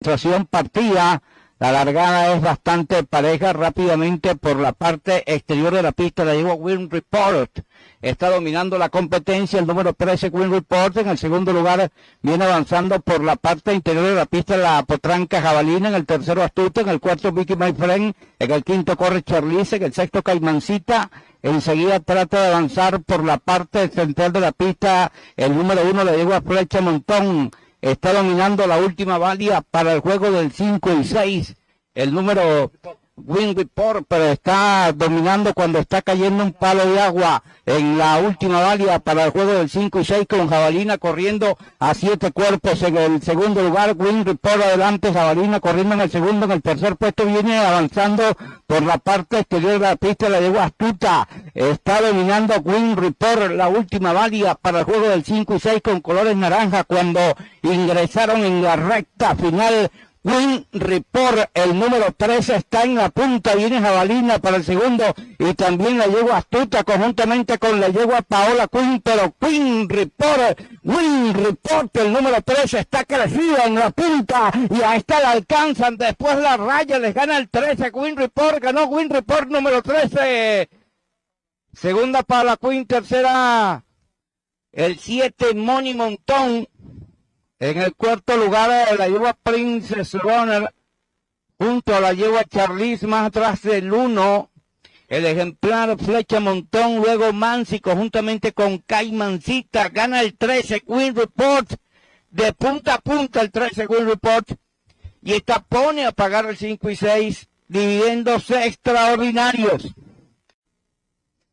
Situación partida, la largada es bastante pareja. Rápidamente por la parte exterior de la pista la lleva Win Report, está dominando la competencia el número 13 Win Report. En el segundo lugar viene avanzando por la parte interior de la pista la potranca Jabalina, en el tercero Astuto, en el cuarto Vicky My Friend, en el quinto corre Charlize, en el sexto Caimancita. Enseguida trata de avanzar por la parte central de la pista el número 1 la lleva Flecha Montón. Está dominando la última válida para el juego del 5 y 6. El número Win Report, pero está dominando cuando está cayendo un palo de agua en la última válida para el juego del 5 y 6, con Jabalina corriendo a 7 cuerpos en el segundo lugar. Win Report adelante, Jabalina corriendo en el segundo. En el tercer puesto viene avanzando por la parte exterior de la pista la lleva Astuta. Está dominando Win Report la última válida para el juego del 5 y 6 con colores naranja cuando ingresaron en la recta final. Win Report, el número 13, está en la punta, viene Jabalina para el segundo y también la yegua Astuta conjuntamente con la yegua Paola Quinn, pero Win Report, el número 13 está crecido en la punta y a esta la alcanzan, después la raya, les gana el 13, Win Report, ganó Win Report número 13, segunda Paola Quinn, tercera el 7 Moni Montón. En el cuarto lugar la yegua Princess Runner junto a la yegua Charlize, más atrás del 1 el ejemplar Flecha Montón, luego Mansi conjuntamente con Caimancita, gana el 13 Win Report, de punta a punta el 13 Win Report, y esta pone a pagar el 5 y 6, dividendos extraordinarios.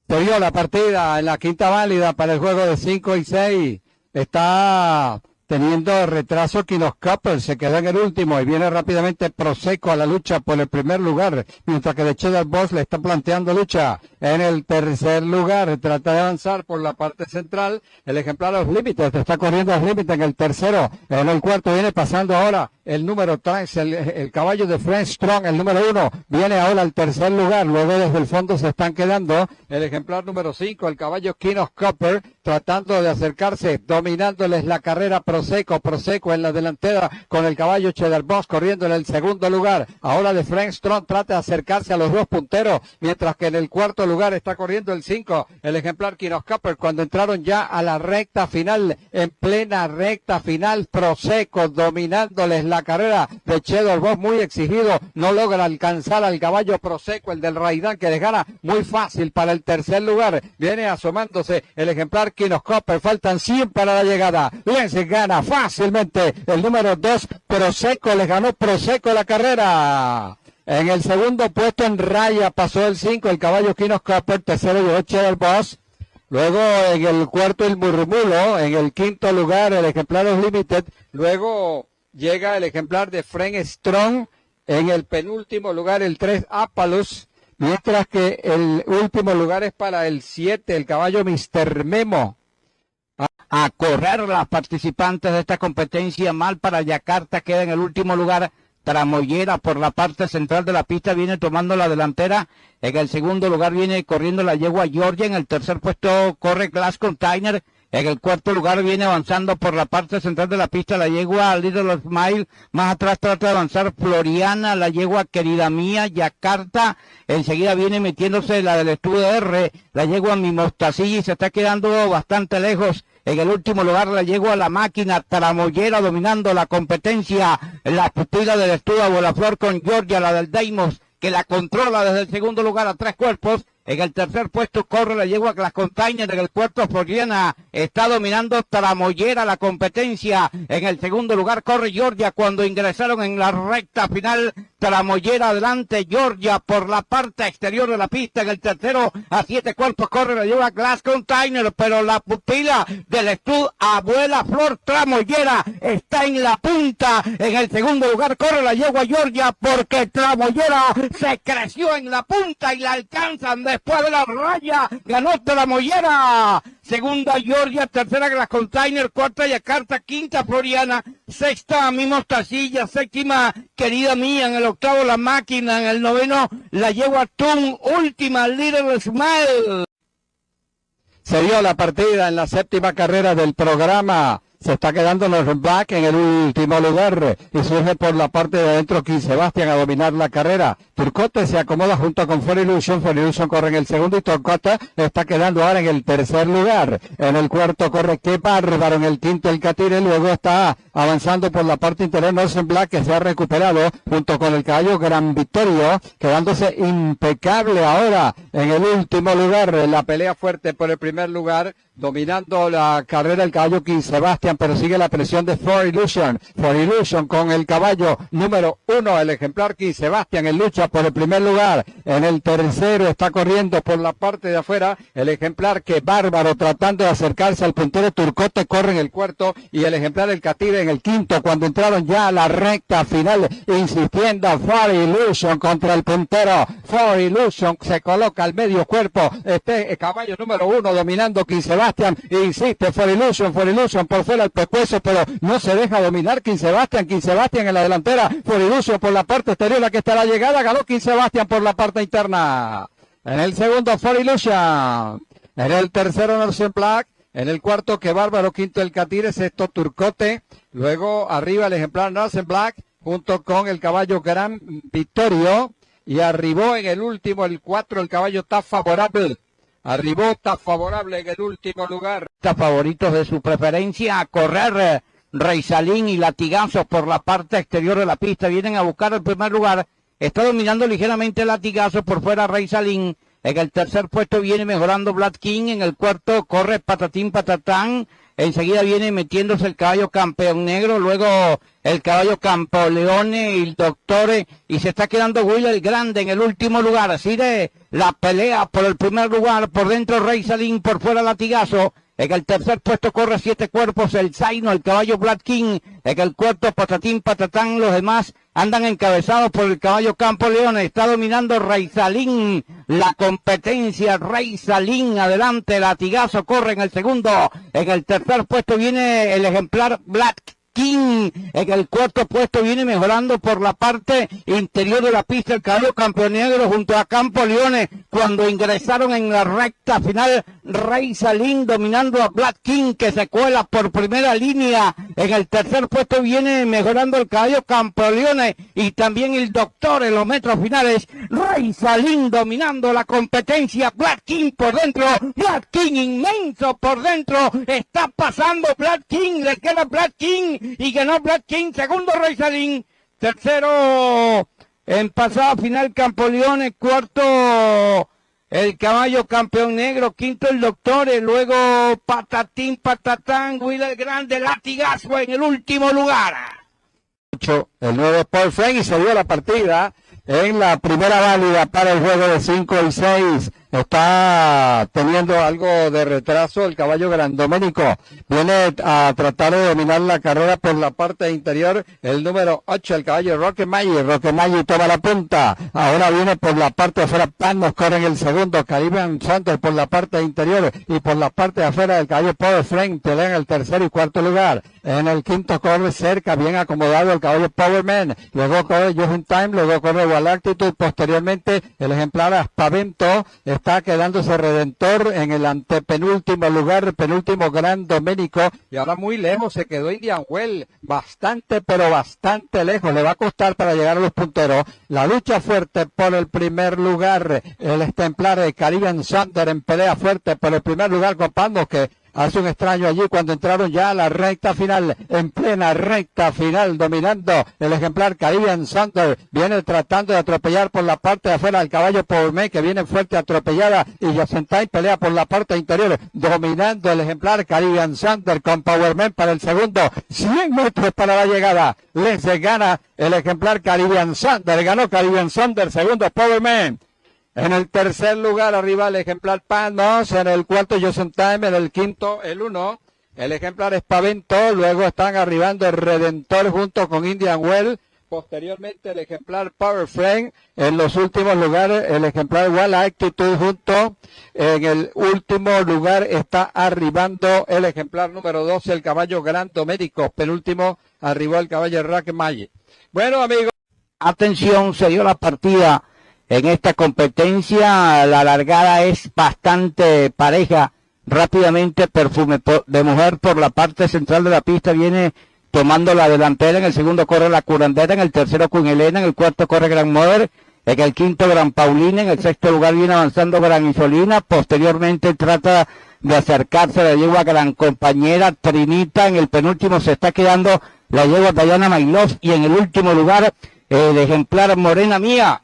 Se vio la partida en la quinta válida para el juego de 5 y 6, está teniendo retraso Kinos Couple, se quedó en el último y viene rápidamente Prosecco a la lucha por el primer lugar, mientras que The Cheddar Boss le está planteando lucha en el tercer lugar. Trata de avanzar por la parte central el ejemplar Off Limited, está corriendo Off Limited en el tercero, en el cuarto viene pasando ahora el número 3, el caballo de French Strong, el número 1, viene ahora al tercer lugar, luego desde el fondo se están quedando el ejemplar número 5, el caballo Kinos Copper, tratando de acercarse, dominándoles la carrera Prosecco en la delantera con el caballo Cheddar Boss corriendo en el segundo lugar. Ahora de Frank Strong trata de acercarse a los dos punteros, mientras que en el cuarto lugar está corriendo el 5, el ejemplar Kinos Copper, cuando entraron ya a la recta final, en plena recta final, Prosecco dominándoles la carrera de Cheddar Boss, muy exigido, no logra alcanzar al caballo Prosecco, el del Raidán, que les gana muy fácil para el tercer lugar. Viene asomándose el ejemplar Kinos Copper, faltan 100 para la llegada, les gana fácilmente el número 2, Prosecco, les ganó Prosecco la carrera. En el segundo puesto en raya pasó el 5, el caballo Kinos Copper, tercero llegó Cheddar Boss. Luego en el cuarto el Murmulo, en el quinto lugar el ejemplar Off Limited, luego llega el ejemplar de Frank Strong, en el penúltimo lugar el 3 Apalus, mientras que el último lugar es para el 7, el caballo Mr. Memo. A correr las participantes de esta competencia, mal para Yakarta, queda en el último lugar. Tramoyera por la parte central de la pista viene tomando la delantera. En el segundo lugar viene corriendo la yegua Georgia. En el tercer puesto corre Glass Container. En el cuarto lugar viene avanzando por la parte central de la pista la yegua Little Smile. Más atrás trata de avanzar Floriana, la yegua Querida Mía, Yakarta. Enseguida viene metiéndose la del estudio R, la yegua Mi Mostacilla, y se está quedando bastante lejos. En el último lugar la yegua La Máquina, Tramoyera dominando la competencia. La pupila del estudio Abuelaflor con Georgia, la del Deimos, que la controla desde el segundo lugar a 3 cuerpos. En el tercer puesto corre la yegua Glass Container. En el cuarto Floriana está dominando Tramoyera la competencia. En el segundo lugar corre Georgia cuando ingresaron en la recta final. Tramoyera adelante, Georgia por la parte exterior de la pista. En el tercero a 7 cuerpos corre la yegua Glass Container, pero la pupila del estudio Abuela Flor Tramoyera está en la punta. En el segundo lugar corre la yegua Georgia porque Tramoyera se creció en la punta y la alcanzan después de la raya. Ganó Tramoyera. Segunda Georgia, tercera Glass Container, cuarta Yakarta, quinta Floriana, sexta Mi Mostacilla, séptima Querida Mía, en el octavo La Máquina, en el noveno la yegua Tun, última Little Smile. Se dio la partida en la séptima carrera del programa. se está quedando Northern Black en el último lugar y surge por la parte de adentro King Sebastian a dominar la carrera. Turcotte se acomoda junto con For Illusion corre en el segundo y Turcotte está quedando ahora en el tercer lugar. En el cuarto corre Qué Bárbaro, en el quinto el Catire, luego está avanzando por la parte interior Northern Black, que se ha recuperado junto con el caballo Gran Vittorio, quedándose impecable ahora en el último lugar. La pelea fuerte por el primer lugar, dominando la carrera el caballo King Sebastian, pero sigue la presión de For Illusion con el caballo número 1, el ejemplar King Sebastian en lucha por el primer lugar. En el tercero está corriendo por la parte de afuera el ejemplar Qué Bárbaro, tratando de acercarse al puntero. Turcotte corre en el cuarto y el ejemplar el Catire en el quinto, cuando entraron ya a la recta final, insistiendo For Illusion contra el puntero. For Illusion se coloca al medio cuerpo, este caballo número 1 dominando King Sebastian, insiste For Illusion por fuera el pescuezo, pero no se deja dominar King Sebastian en la delantera, For Illusion por la parte exterior, aquí está la llegada, ganó King Sebastian por la parte interna. En el segundo For Illusion, en el tercero Northern Black, en el cuarto Qué Bárbaro, quinto el Catire, sexto Turcotte, luego arriba el ejemplar Northern Black junto con el caballo Gran Vittorio, y arribó en el último el 4 el caballo Está Favorable. Arribó Está Favorable en el último lugar. Favoritos de su preferencia a correr Rey Salín y Latigazos por la parte exterior de la pista. Vienen a buscar el primer lugar. Está dominando ligeramente Latigazos por fuera Rey Salín. En el tercer puesto viene mejorando Black King. En el cuarto corre Patatín Patatán. Enseguida viene metiéndose el caballo Campeón Negro, luego el caballo Campoleone y el Doctore, y se está quedando Will el Grande en el último lugar. Así de la pelea por el primer lugar, por dentro Rey Salín, por fuera Latigazo. En el tercer puesto corre Siete Cuerpos, el Zaino, el caballo Black King. En el cuarto Patatín Patatán, los demás andan encabezados por el caballo Campo León. Está dominando Rey Salín la competencia. Rey Salín adelante, Latigazo corre en el segundo. En el tercer puesto viene el ejemplar Black King. En el cuarto puesto viene mejorando por la parte interior de la pista el caballo Campeón Negro junto a Campo Leones. Cuando ingresaron en la recta final, Rey Salín dominando a Black King, que se cuela por primera línea. En el tercer puesto viene mejorando el caballo Campo Leones y también el Doctor en los metros finales. Rey Salín dominando la competencia. Black King por dentro. Black King inmenso por dentro. Está pasando Black King. Le queda Black King. Y ganó Black King, segundo Rey Salín, tercero en pasada final Campo Leones, cuarto el caballo Campeón Negro, quinto el Doctor, luego Patatín Patatán, Will el Grande, Latigazo en el último lugar. El nuevo Paul Frank, y se dio la partida en la primera válida para el juego de 5 y 6. Está teniendo algo de retraso el caballo Gran Domenico. Viene a tratar de dominar la carrera por la parte interior el número 8, el caballo Roque Maggi. Roque Maggi toma la punta. Ahora viene por la parte de afuera Panos, corre en el segundo. Caribbean Santos por la parte interior y por la parte de afuera el caballo Power Frame pelea en el tercer y cuarto lugar. En el quinto corre cerca, bien acomodado el caballo Powerman. Luego corre Johan Time, luego corre Walactitude. Posteriormente el ejemplar Aspavento está quedándose Redentor en el antepenúltimo lugar, penúltimo Gran Domenico, y ahora muy lejos se quedó Indian Well, bastante pero bastante lejos, le va a costar para llegar a los punteros. La lucha fuerte por el primer lugar, el ejemplar de Caribbean Thunder en pelea fuerte por el primer lugar con Panos, que hace un extraño allí cuando entraron ya a la recta final, en plena recta final, dominando el ejemplar Caribbean Thunder. Viene tratando de atropellar por la parte de afuera al caballo Powerman, que viene fuerte atropellada, y Yacentay pelea por la parte interior, dominando el ejemplar Caribbean Thunder con Powerman para el segundo. 100 metros para la llegada. Les gana el ejemplar Caribbean Thunder. Ganó Caribbean Thunder, segundo Powerman. En el tercer lugar, arriba el ejemplar Panos, en el cuarto Johnson Time, en el quinto el 1, el ejemplar Espavento, luego están arribando el Redentor junto con Indian Well, posteriormente el ejemplar Power Frame, en los últimos lugares el ejemplar Wild Actitude junto, en el último lugar está arribando el ejemplar número 12, el caballo Gran Domenico, penúltimo arribó el caballo Roque Maggi. Bueno, amigos. Atención, se dio la partida. En esta competencia la largada es bastante pareja. rápidamente Perfume de Mujer por la parte central de la pista, viene tomando la delantera. En el segundo corre La Curandera, en el tercero Queen Elena, en el cuarto corre Gran Mother, en el quinto Gran Paulina, en el sexto lugar viene avanzando Gran Isolina. Posteriormente trata de acercarse la yegua Gran Compañera Trinita. En el penúltimo se está quedando la yegua Diana My Love, y en el último lugar el ejemplar Morena Mía.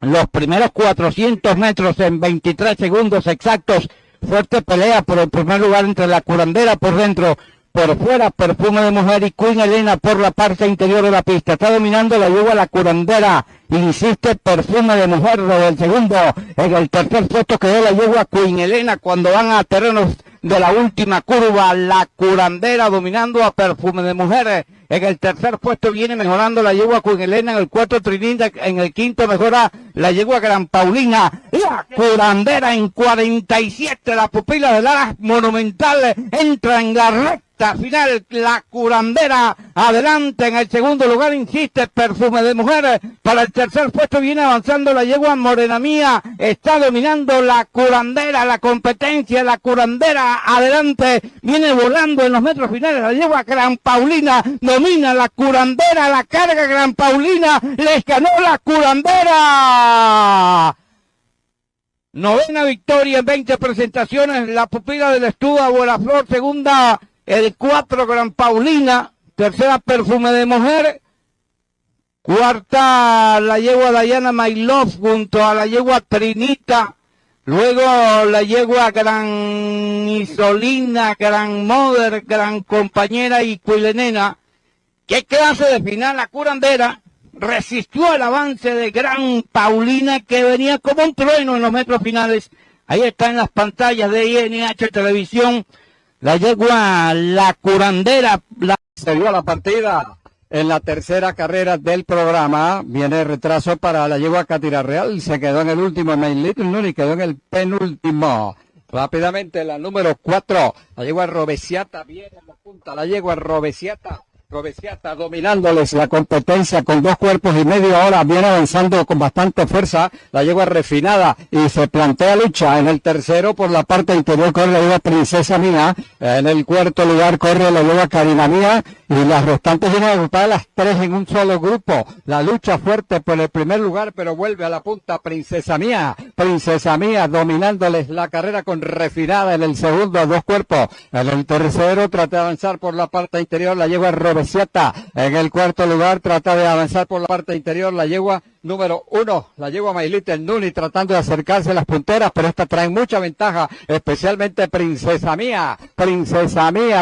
Los primeros 400 metros en 23 segundos exactos. Fuerte pelea por el primer lugar entre La Curandera por dentro, por fuera Perfume de Mujer y Queen Elena por la parte interior de la pista. Está dominando la yegua La Curandera. Insiste Perfume de Mujer desde el segundo. En el tercer puesto quedó la yegua Queen Elena cuando van a terrenos de la última curva. La Curandera dominando a Perfume de Mujer. En el tercer puesto viene mejorando la yegua Queen Elena. En el cuarto Trinidad. En el quinto mejora la yegua Gran Paulina. La Curandera en 47. La pupila de Lara Monumental entra en la recta final. La Curandera adelante. En el segundo lugar insiste Perfume de Mujer. Para el tercer puesto viene avanzando la yegua Morena Mía. Está dominando la Curandera la competencia. La Curandera adelante. Viene volando en los metros finales la yegua Gran Paulina. Domina la Curandera. La carga Gran Paulina. Les ganó la Curandera. Novena victoria en 20 presentaciones. La pupila del Estudo Abuela Flor. Segunda el 4 Gran Paulina. Tercera Perfume de Mujer. Cuarta la yegua Diana My Love junto a la yegua Trinita. Luego la yegua Gran Isolina, Gran Mother, Gran Compañera y Cuilenena. ¿Qué clase de final? La Curandera resistió el avance de Gran Paulina, que venía como un trueno en los metros finales. Ahí está en las pantallas de INH Televisión. La yegua La Curandera se dio la partida. En la tercera carrera del programa viene retraso para la yegua Catira Real. Se quedó en el último Main Little Nun y quedó en el penúltimo. Rápidamente la número 4, la yegua Robesiata viene en la punta. La yegua Robesiata dominándoles la competencia con 2 cuerpos y medio. Ahora viene avanzando con bastante fuerza la yegua Refinada y se plantea lucha. En el tercero por la parte interior corre la yegua Princesa Mía. En el cuarto lugar corre la yegua Karina Mía. Y las restantes vienen agrupadas las 3 en un solo grupo. La lucha fuerte por el primer lugar, pero vuelve a la punta Princesa Mía dominándoles la carrera con Refinada en el segundo a 2 cuerpos. En el tercero trata de avanzar por la parte interior la yegua Robesiata. En el cuarto lugar trata de avanzar por la parte interior la yegua número 1, la yegua My Little Nuni, tratando de acercarse a las punteras, pero esta trae mucha ventaja, especialmente Princesa Mía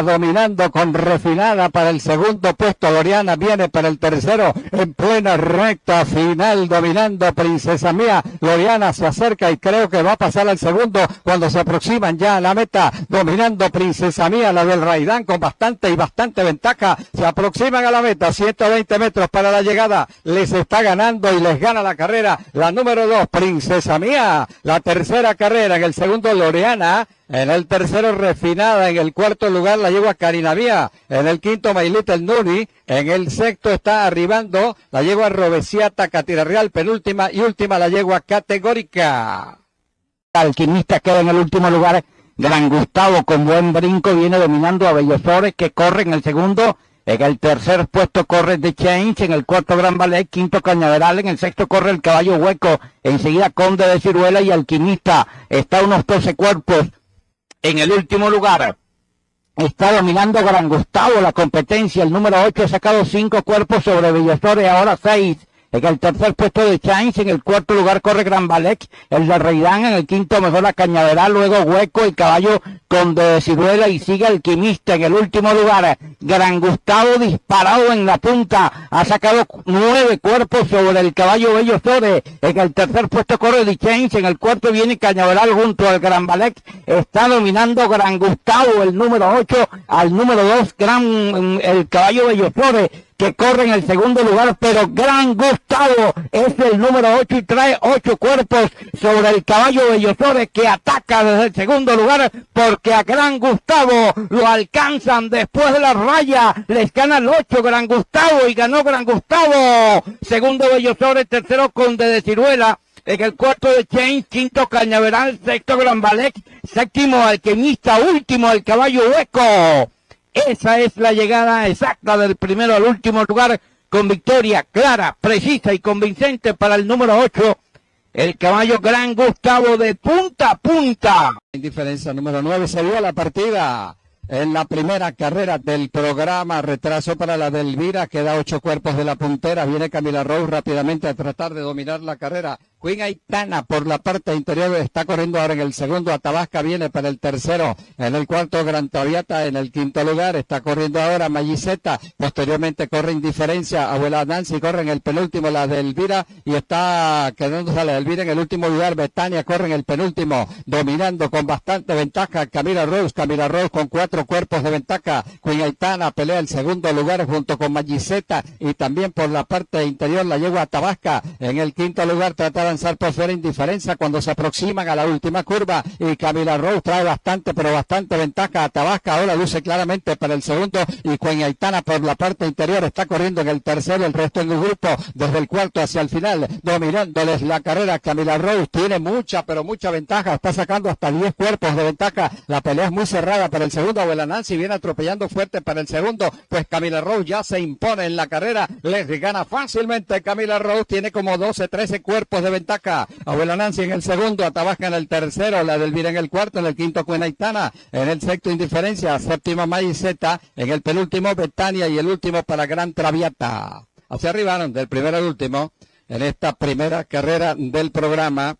dominando con Refinada para el segundo puesto. Loriana viene para el tercero en plena recta final, dominando Princesa Mía. Loriana se acerca y creo que va a pasar al segundo cuando se aproximan ya a la meta, dominando Princesa Mía, la del Raidán, con bastante ventaja. Se aproximan a la meta, 120 metros para la llegada, les está ganando y les gana la carrera la número 2, Princesa Mía. La tercera carrera, en el segundo Loriana, en el tercero Refinada, en el cuarto lugar la yegua Karina Mía, en el quinto My Little Nuni, en el sexto está arribando la yegua Robesiata Catira Real, penúltima y última la yegua Categórica. Alquimista queda en el último lugar. Gran Gustavo con buen brinco viene dominando a Bellosores, que corre en el segundo. En el tercer puesto corre The Change, en el cuarto Gran Ballet, quinto Cañaveral, en el sexto corre el Caballo Hueco, enseguida Conde de Ciruela y Alquimista. Está a unos 12 cuerpos. En el último lugar está dominando Gran Gustavo la competencia. El número 8 ha sacado 5 cuerpos sobre Bellosores, ahora 6. En el tercer puesto de Chains, en el cuarto lugar corre Gran Ballet, el de Reidán, en el quinto mejora Cañaveral, luego Hueco, el Caballo Conde de Ciruela y sigue Alquimista. En el último lugar, Gran Gustavo disparado en la punta, ha sacado 9 cuerpos sobre el Caballo Bellosores. En el tercer puesto corre The Chains, en el cuarto viene Cañaveral junto al Gran Ballet, está dominando Gran Gustavo, el número 8, al número 2, el Caballo Bellosores, que corre en el segundo lugar, pero Gran Gustavo es el número 8 y trae 8 cuerpos sobre el Caballo Bellosores, que ataca desde el segundo lugar, porque a Gran Gustavo lo alcanzan después de la raya, les gana el 8 Gran Gustavo y ganó Gran Gustavo. Segundo Bellosores, tercero Conde de Ciruela, En el cuarto de Chains, quinto Cañaveral, sexto Gran Ballet, séptimo Alquimista, último el Caballo Hueco. Esa es la llegada exacta del primero al último lugar, con victoria clara, precisa y convincente para el número 8, el caballo Gran Gustavo de punta a punta. En diferencia, número 9 se dio la partida. En la primera carrera del programa, retraso para la de Elvira, queda 8 cuerpos de la puntera, viene Camila Rose rápidamente a tratar de dominar la carrera. Queen Aitana por la parte interior está corriendo ahora en el segundo, Atabasca viene para el tercero, en el cuarto Gran Traviata, en el quinto lugar está corriendo ahora Malliceta, posteriormente corre Indiferencia, Abuela Nancy corre en el penúltimo la de Elvira y está quedándose la de Elvira en el último lugar, Betania corre en el penúltimo, dominando con bastante ventaja Camila Rose con 4 cuerpos de ventaja, Queen Aitana pelea el segundo lugar junto con Malliceta y también por la parte interior la yegua Atabasca, en el quinto lugar trata de avanzar por fuera Indiferencia cuando se aproximan a la última curva y Camila Rose trae bastante ventaja a Tabasca, ahora luce claramente para el segundo y Queen Aitana por la parte interior está corriendo en el tercero, el resto en el grupo desde el cuarto hacia el final, dominándoles la carrera. Camila Rose tiene mucha ventaja, está sacando hasta 10 cuerpos de ventaja, la pelea es muy cerrada para el segundo, Abuela Nancy viene atropellando fuerte para el segundo, pues Camila Rose ya se impone en la carrera, les gana fácilmente. Camila Rose tiene como 12, 13 cuerpos de ventaja, Abuela Nancy en el segundo, Atabasca en el tercero, la de Elvira en el cuarto, en el quinto Queen Aitana, en el sexto Indiferencia, séptimo Malliceta, en el penúltimo Betania y el último para Gran Traviata. Así arribaron del primero al último en esta primera carrera del programa.